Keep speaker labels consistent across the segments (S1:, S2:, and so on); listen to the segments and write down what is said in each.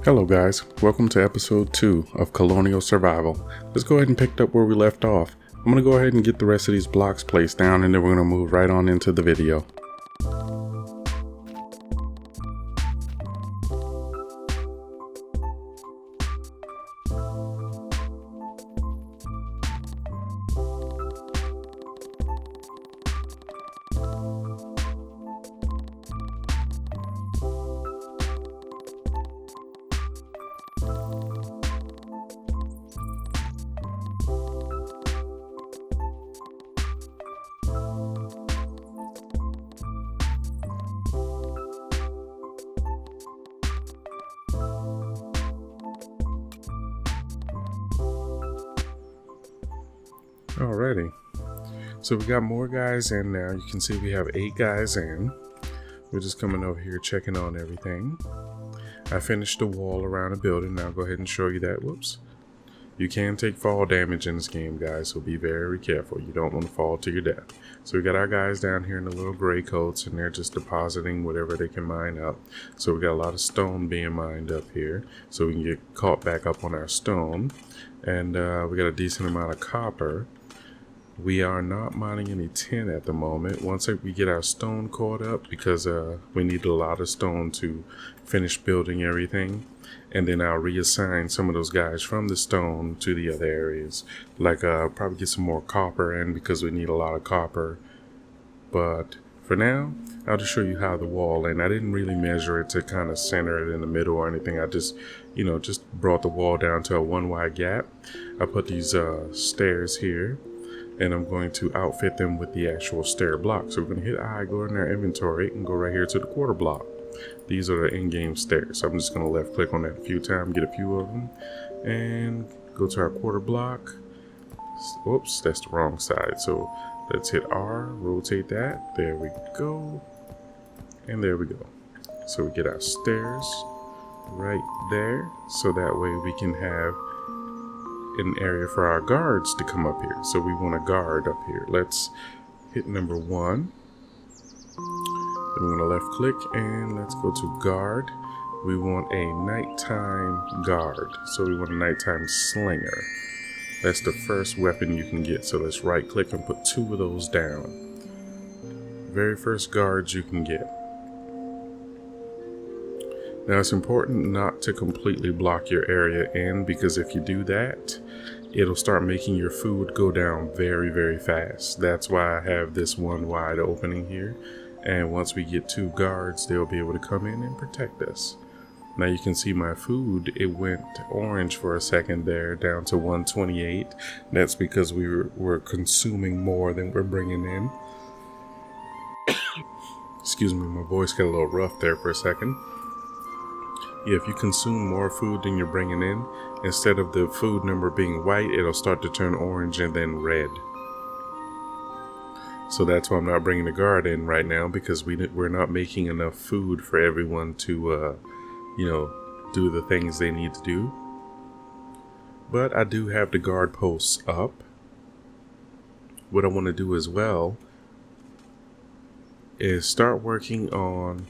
S1: Hello guys, welcome to episode 2 of Colonial Survival. Let's go ahead and pick up where we left off. I'm going to go ahead and get the rest of these blocks placed down and then we're going to move right on into the video. Alrighty, so we got more guys in now. You can see we have 8 guys in. We're just coming over here checking on everything. I finished the wall around the building. Now I'll go ahead and show you that. Whoops. You can take fall damage in this game, guys, so be very careful. You don't want to fall to your death. So we got our guys down here in the little gray coats, and they're just depositing whatever they can mine up. So we got a lot of stone being mined up here, so we can get caught back up on our stone. And we got a decent amount of copper. We are not mining any tin at the moment. Once we get our stone caught up, because we need a lot of stone to finish building everything, and then I'll reassign some of those guys from the stone to the other areas. Like probably get some more copper in because we need a lot of copper. But for now, I'll just show you how the wall, and I didn't really measure it to kind of center it in the middle or anything. I just, just brought the wall down to a 1 wide gap. I put these stairs here, and I'm going to outfit them with the actual stair block. So we're going to hit I, go in our inventory, and go right here to the quarter block. These are the in-game stairs. So I'm just going to left click on that a few times, get a few of them, and go to our quarter block. Whoops, that's the wrong side. So let's hit R, rotate that. There we go. And there we go. So we get our stairs right there. So that way we can have an area for our guards to come up here. So we want a guard up here. Let's hit number 1. Then we're going to left click and let's go to guard. We want a nighttime guard. So we want a nighttime slinger. That's the first weapon you can get. So let's right click and put 2 of those down. Very first guards you can get. Now it's important not to completely block your area in, because if you do that, it'll start making your food go down very, very fast. That's why I have this 1 wide opening here. And once we get 2 guards, they'll be able to come in and protect us. Now you can see my food, it went orange for a second there, down to 128. That's because we're consuming more than we're bringing in. Excuse me, my voice got a little rough there for a second. Yeah, if you consume more food than you're bringing in, instead of the food number being white, it'll start to turn orange and then red. So that's why I'm not bringing the guard in right now, because we're not making enough food for everyone to, do the things they need to do. But I do have the guard posts up. What I want to do as well is start working on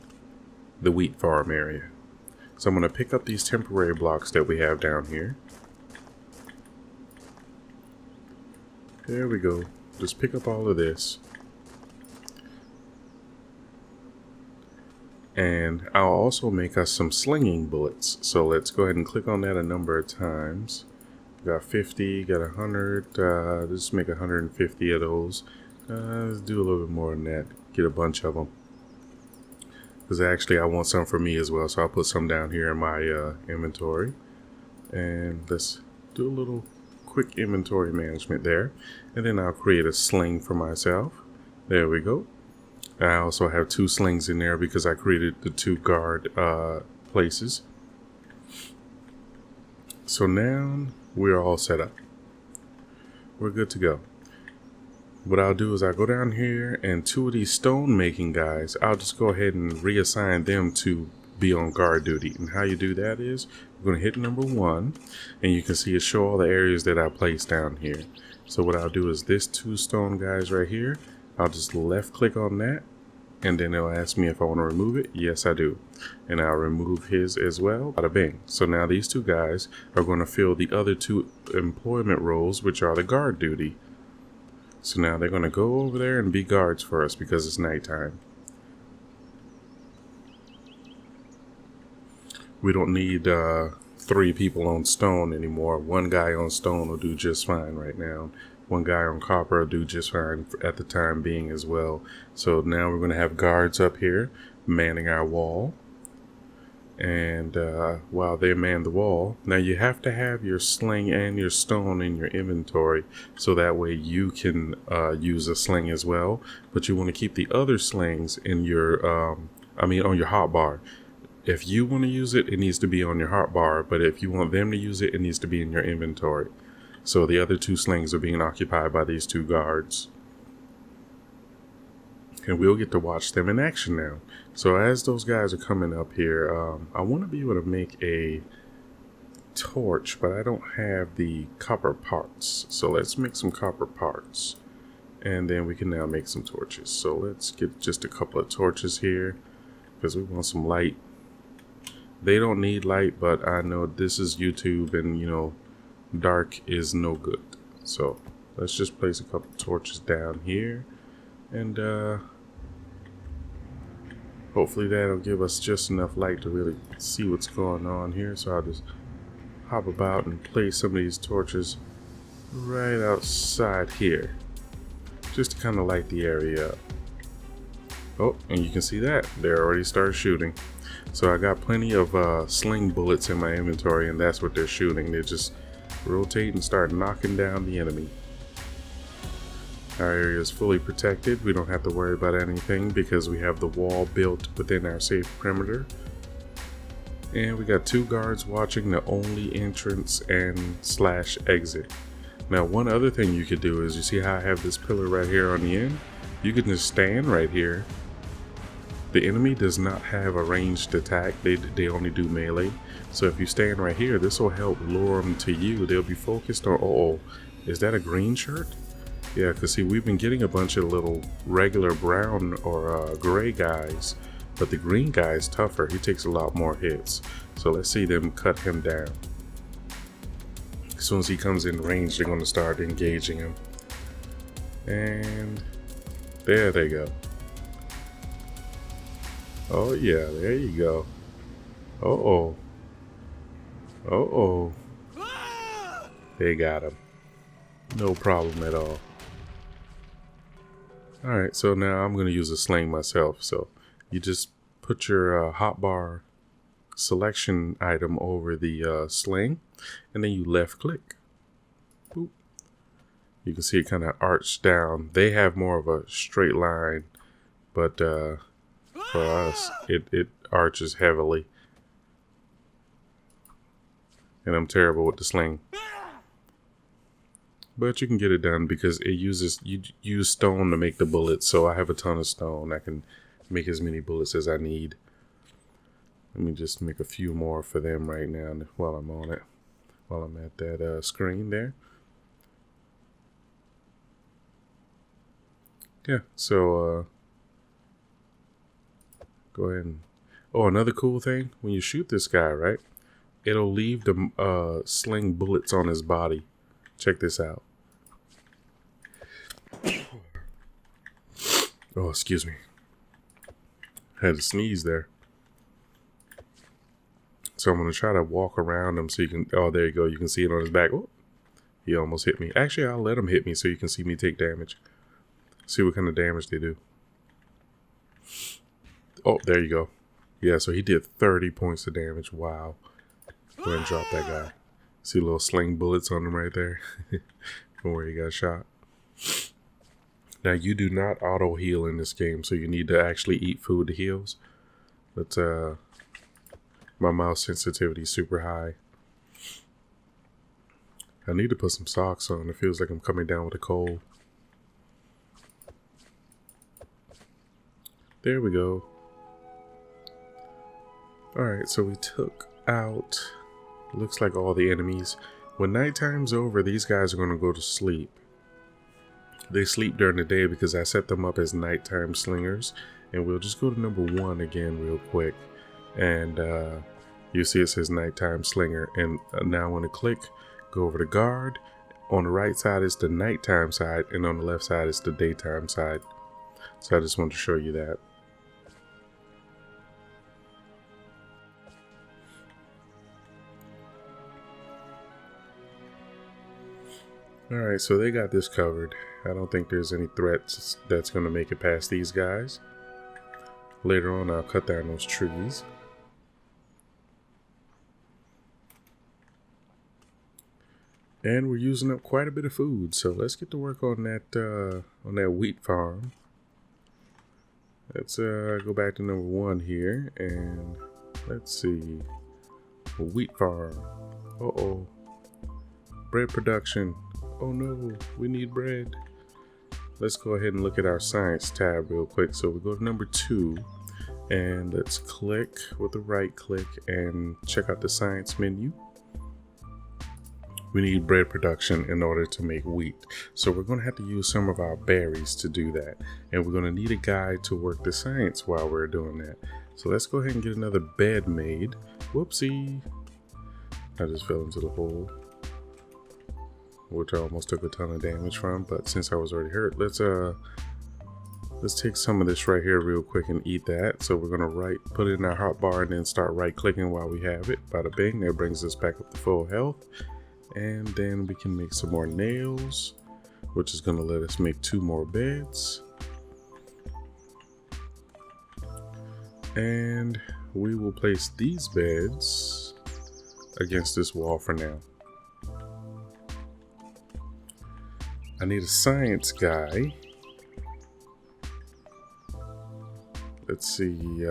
S1: the wheat farm area. So I'm going to pick up these temporary blocks that we have down here. There we go. Just pick up all of this. And I'll also make us some slinging bullets. So let's go ahead and click on that a number of times. Got 50, got 100. Let's make 150 of those. Let's do a little bit more than that. Get a bunch of them. Because actually I want some for me as well, so I'll put some down here in my inventory. And let's do a little quick inventory management there. And then I'll create a sling for myself. There we go. I also have 2 slings in there because I created the 2 guard places. So now we're all set up. We're good to go. What I'll do is I'll go down here, and 2 of these stone making guys, I'll just go ahead and reassign them to be on guard duty. And how you do that is we're going to hit number 1, and you can see it show all the areas that I placed down here. So what I'll do is this 2 stone guys right here, I'll just left click on that, And then it'll ask me if I want to remove it. Yes, I do. And I'll remove his as well. Bada bing. So now these two guys are going to fill the other two employment roles, which are the guard duty. So now they're going to go over there and be guards for us because it's nighttime. We don't need 3 people on stone anymore. 1 guy on stone will do just fine right now. 1 guy on copper will do just fine at the time being as well. So now we're going to have guards up here manning our wall. And while they man the wall, now you have to have your sling and your stone in your inventory so that way you can use a sling as well. But you want to keep the other slings in your, on your hotbar. If you want to use it, it needs to be on your hotbar. But if you want them to use it, it needs to be in your inventory. So the other 2 slings are being occupied by these 2 guards. And we'll get to watch them in action now. So as those guys are coming up here, I want to be able to make a torch, but I don't have the copper parts. So let's make some copper parts. And then we can now make some torches. So let's get just a couple of torches here because we want some light. They don't need light, but I know this is YouTube and, you know, dark is no good. So let's just place a couple torches down here. And hopefully that'll give us just enough light to really see what's going on here. So I'll just hop about and place some of these torches right outside here. Just to kind of light the area up. Oh, and you can see that. They already started shooting. So I got plenty of sling bullets in my inventory, and that's what they're shooting. They just rotate and start knocking down the enemy. Our area is fully protected. We don't have to worry about anything because we have the wall built within our safe perimeter. And we got 2 guards watching the only entrance and / exit. Now, one other thing you could do is, you see how I have this pillar right here on the end? You can just stand right here. The enemy does not have a ranged attack. They only do melee. So if you stand right here, this will help lure them to you. They'll be focused on, oh, is that a green shirt? Yeah, because see, we've been getting a bunch of little regular brown or gray guys, but the green guy is tougher. He takes a lot more hits. So let's see them cut him down. As soon as he comes in range, they're going to start engaging him. And there they go. Oh yeah, there you go. Uh-oh. Uh-oh. They got him. No problem at all. Alright, so now I'm going to use a sling myself. So you just put your hotbar selection item over the sling, and then you left click. Boop. You can see it kind of arched down. They have more of a straight line, but for us, it arches heavily. And I'm terrible with the sling. But you can get it done because it uses, you use stone to make the bullets. So I have a ton of stone. I can make as many bullets as I need. Let me just make a few more for them right now while I'm on it. While I'm at that screen there. Yeah, so go ahead and... Oh, another cool thing. When you shoot this guy, right? It'll leave the sling bullets on his body. Check this out. Oh, excuse me. Had to sneeze there. So I'm going to try to walk around him so you can... Oh, there you go. You can see it on his back. Oh, he almost hit me. Actually, I'll let him hit me so you can see me take damage. See what kind of damage they do. Oh, there you go. Yeah, so he did 30 points of damage. Wow. Go ahead and drop that guy. See little sling bullets on him right there from where he got shot. Now, you do not auto heal in this game, so you need to actually eat food that heals. But my mouse sensitivity is super high. I need to put some socks on. It feels like I'm coming down with a cold. There we go. Alright, so we took out... Looks like all the enemies. When nighttime's over, these guys are going to go to sleep. They sleep during the day because I set them up as nighttime slingers. and we'll just go to number 1 again real quick, and you see it says nighttime slinger, and now when I click, go over to guard. On the right side is the nighttime side, and on the left side is the daytime side. So I just wanted to show you that. Alright, so they got this covered. I don't think there's any threats that's going to make it past these guys. Later on, I'll cut down those trees. And we're using up quite a bit of food, so let's get to work on that wheat farm. Let's go back to number 1 here, and let's see. A wheat farm. Uh-oh. Bread production. Oh no, we need bread. Let's go ahead and look at our science tab real quick. So we go to number 2, and let's click with the right click and check out the science menu. We need bread production in order to make wheat. So we're going to have to use some of our berries to do that. And we're going to need a guy to work the science while we're doing that. So let's go ahead and get another bed made. Whoopsie. I just fell into the hole, which I almost took a ton of damage from. But since I was already hurt, let's take some of this right here real quick and eat that. So we're going to put it in our hotbar and then start right clicking while we have it. Bada bing, that brings us back up to full health. And then we can make some more nails, which is going to let us make 2 more beds. And we will place these beds against this wall for now. I need a science guy. Let's see.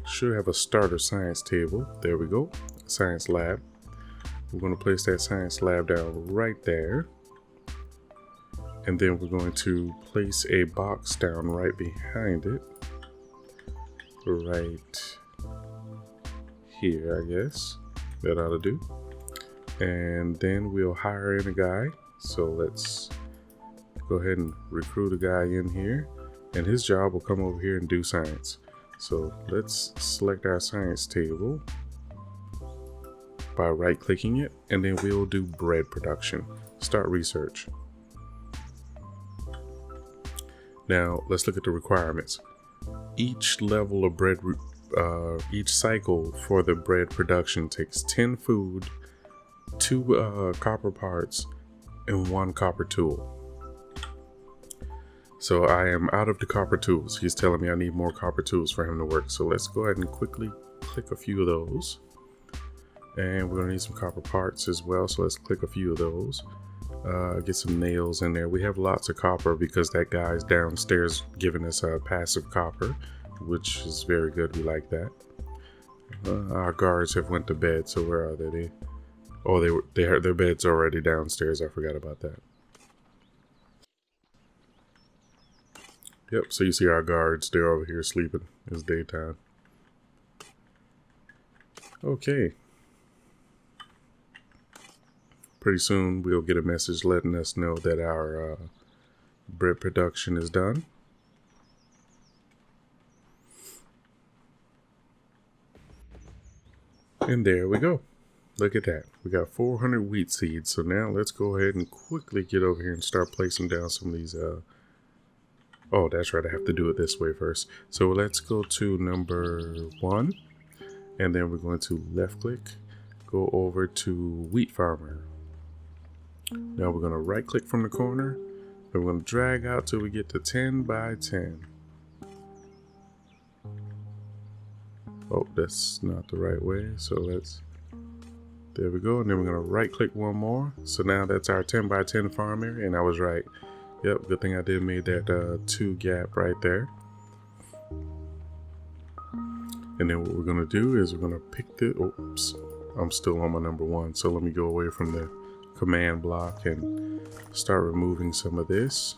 S1: Should have a starter science table. There we go. Science lab. We're going to place that science lab down right there, and then we're going to place a box down right behind it, right here. I guess that ought to do. And then we'll hire in a guy. So let's go ahead and recruit a guy in here, and his job will come over here and do science. So let's select our science table by right clicking it, and then we'll do bread production. Start research. Now let's look at the requirements. Each level of bread, each cycle for the bread production takes 10 food, 2 copper parts, and 1 copper tool. So I am out of the copper tools. He's telling me I need more copper tools for him to work. So let's go ahead and quickly click a few of those. And we're gonna need some copper parts as well. So let's click a few of those. Get some nails in there. We have lots of copper because that guy's downstairs giving us a passive copper, which is very good. We like that. Our guards have went to bed. So where are they? Oh, their bed's already downstairs. I forgot about that. Yep, so you see our guards, they're over here sleeping. It's daytime. Okay. Pretty soon we'll get a message letting us know that our bread production is done. And there we go. Look at that. We got 400 wheat seeds. So now let's go ahead and quickly get over here and start placing down some of these oh, that's right. I have to do it this way first. So let's go to number 1, and then we're going to left click, go over to wheat farmer. Now we're going to right click from the corner, and we're going to drag out till we get to 10 by 10. Oh, that's not the right way. So there we go. And then we're going to right click one more. So now that's our 10 by 10 farm area, and I was right. Yep, good thing I did made that 2 gap right there. And then what we're gonna do is we're gonna pick the, oops, I'm still on my number 1. So let me go away from the command block and start removing some of this.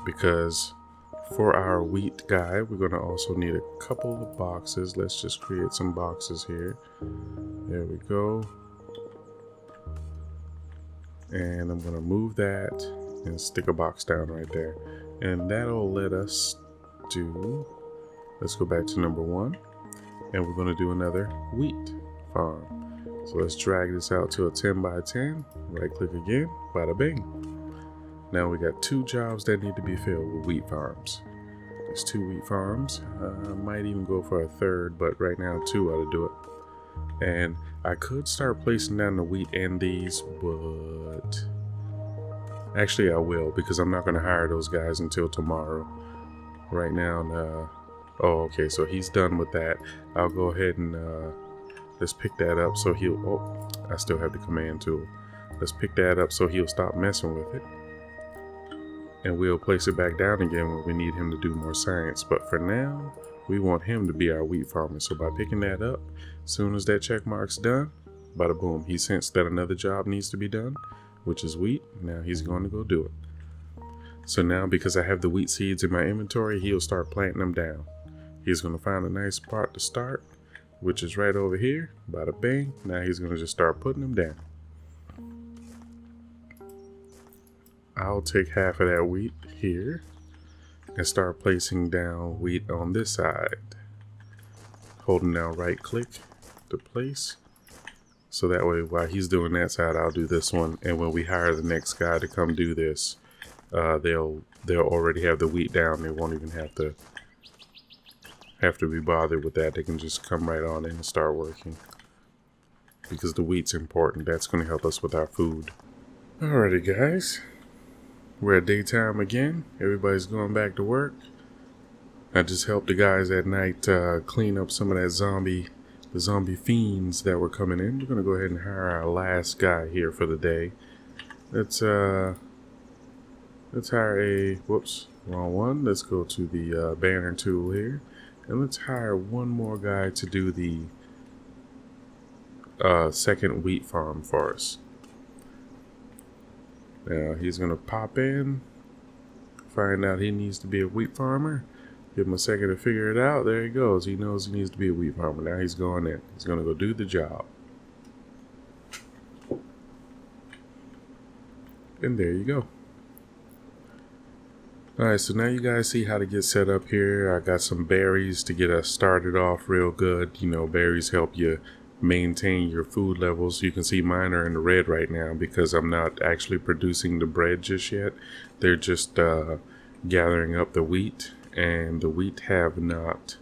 S1: Because for our wheat guy, we're gonna also need a couple of boxes. Let's just create some boxes here. There we go. And I'm gonna move that and stick a box down right there. And that'll let us do, let's go back to number 1, and we're going to do another wheat farm. So let's drag this out to a 10 by 10, right click again, bada bing. Now we got 2 jobs that need to be filled with wheat farms. There's 2 wheat farms. I might even go for a third, but right now 2 ought to do it. And I could start placing down the wheat and these, but actually I will, because I'm not going to hire those guys until tomorrow. Right now, oh, okay, so he's done with that. I'll go ahead and let's pick that up so he'll, oh, I still have the command tool. Let's pick that up so he'll stop messing with it. And we'll place it back down again when we need him to do more science. But for now, we want him to be our wheat farmer. So by picking that up, as soon as that check mark's done, bada boom, he sensed that another job needs to be done, which is wheat. Now he's going to go do it. So now, because I have the wheat seeds in my inventory, he'll start planting them down. He's going to find a nice spot to start, which is right over here. Bada bang. Now he's going to just start putting them down. I'll take half of that wheat here and start placing down wheat on this side. Holding down right click to place. So that way while he's doing that side, I'll do this one. And when we hire the next guy to come do this, they'll already have the wheat down. They won't even have to be bothered with that. They can just come right on in and start working. Because the wheat's important. That's going to help us with our food. Alrighty guys. We're at daytime again. Everybody's going back to work. I just helped the guys at night clean up some of the zombie fiends that were coming in. We're gonna go ahead and hire our last guy here for the day. Let's hire a, whoops, wrong one. Let's go to the banner tool here, and let's hire one more guy to do the second wheat farm for us. Now he's gonna pop in, find out he needs to be a wheat farmer. Give him a second to figure it out. There he goes. He knows he needs to be a wheat farmer. Now he's going in. He's gonna go do the job. And there you go. Alright, so now you guys see how to get set up here. I got some berries to get us started off real good. You know, berries help you maintain your food levels. You can see mine are in the red right now because I'm not actually producing the bread just yet. They're just gathering up the wheat, and the wheat have not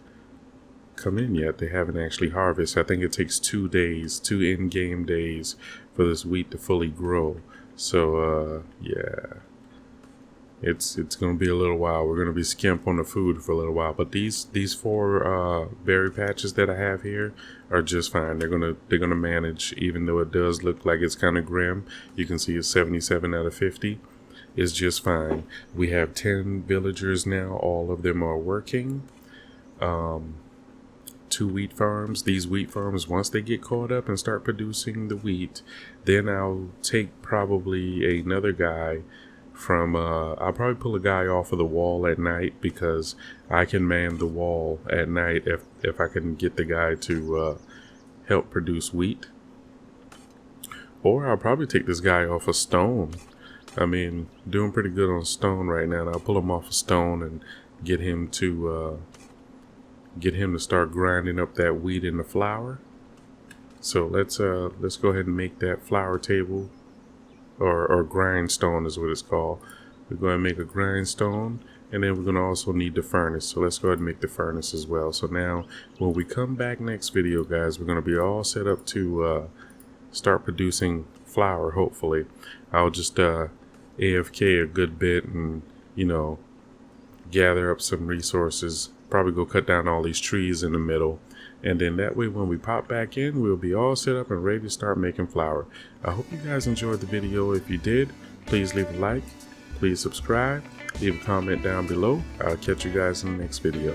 S1: come in yet. They haven't actually harvested. I think it takes 2 days, 2 in-game days for this wheat to fully grow. So yeah, it's gonna be a little while. We're gonna be skimp on the food for a little while, but these 4 berry patches that I have here are just fine. They're gonna manage, even though it does look like it's kind of grim. You can see it's 77 out of 50. It's just fine. We have 10 villagers now. All of them are working. 2 wheat farms. These wheat farms, once they get caught up and start producing the wheat, then I'll take probably another guy from I'll probably pull a guy off of the wall at night, because I can man the wall at night if I can get the guy to help produce wheat. Or I'll probably take this guy off of stone. I mean, doing pretty good on stone right now. And I'll pull him off of stone and get him to start grinding up that wheat in the flour. So let's go ahead and make that flour table. Or grindstone is what it's called. We're going to make a grindstone, and then we're going to also need the furnace. So let's go ahead and make the furnace as well. So now when we come back next video, guys, we're going to be all set up to start producing flour, hopefully. I'll just AFK a good bit and, you know, gather up some resources. Probably go cut down all these trees in the middle. And then that way, when we pop back in, we'll be all set up and ready to start making flour. I hope you guys enjoyed the video. If you did, please leave a like, please subscribe, leave a comment down below. I'll catch you guys in the next video.